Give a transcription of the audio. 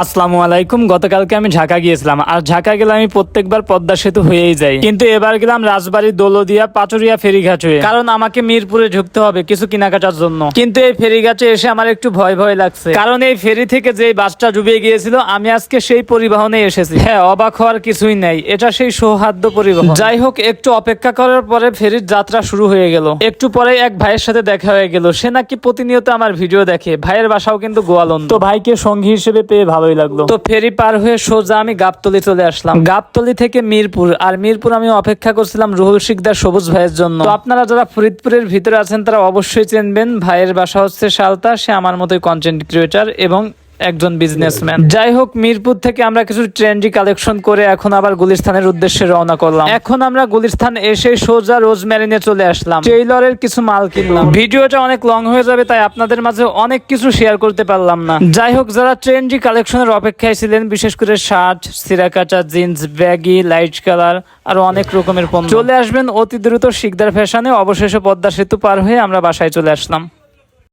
আসসালামু আলাইকুম। গতকালকে আমি ঢাকা গিয়েছিলাম, আর ঢাকা গেলে আমি প্রত্যেকবার পদ্মা সেতু হয়েই যাই, কিন্তু এবার গেলাম রাজবাড়ী, দৌলতদিয়া, পাটুরিয়া ফেরিঘাট হয়ে, কারণ আমাকে মিরপুরে ঢুকতে হবে কিছু কেনাকাটার জন্য। কিন্তু এই ফেরিঘাটে এসে আমার একটু ভয় ভয় লাগছে, কারণ এই ফেরি থেকে যে বাসটা ডুবে গিয়েছিল আমি আজকে সেই পরিবহনে এসেছি। হ্যাঁ, অবাক হওয়ার কিছুই নাই, এটা সেই সৌহার্দ্য পরিবহন। যাই হোক, একটু অপেক্ষা করার পরে ফেরির যাত্রা শুরু হয়ে গেল। একটু পরে এক ভাইয়ের সাথে দেখা হয়ে গেল, সে নাকি প্রতিনিয়ত আমার ভিডিও দেখে। ভাইয়ের বাসাও কিন্তু গোয়ালন্দ, তো ভাইকে সঙ্গী হিসেবে পেয়ে ভালোই লাগলো। তো ফেরি পার হয়ে সোজা আমি গাবতলী চলে আসলাম। গাবতলী থেকে মিরপুর, আর মিরপুর আমি অপেক্ষা করছিলাম রুহুল শিকদার সবুজ ভাইয়ের জন্য। তো আপনারা যারা ফরিদপুরের ভিতরে আছেন তারা অবশ্যই চিনবেন, ভাইয়ের বাসা হচ্ছে সালতা। সে আমার মতোই কন্টেন্ট ক্রিয়েটার এবং একজন বিজনেসম্যান। যাই হোক, মিরপুর থেকে আমরা কিছু ট্রেন্ডি কালেকশন করে এখন আবার গুলিস্তানের উদ্দেশ্যে রওনা করলাম। এখন আমরা গুলিস্তান এসে সোজা রোজমেরিনে চলে আসলাম, টেইলরের কিছু মাল কিনলাম। ভিডিওটা অনেক লং হয়ে যাবে, তাই আপনাদের মাঝে অনেক কিছু শেয়ার করতে পারলাম না। যাই হোক, যারা ট্রেন্ডি কালেকশনের অপেক্ষায় ছিলেন, বিশেষ করে শার্ট, সিরাকাটা, জিন্স, ব্যাগি, লাইট কালার আর অনেক রকমের পণ্য, চলে আসবেন অতি দ্রুত শিকদার ফ্যাশনে। অবশেষে পদ্মা সেতু পার হয়ে আমরা বাসায় চলে আসলাম।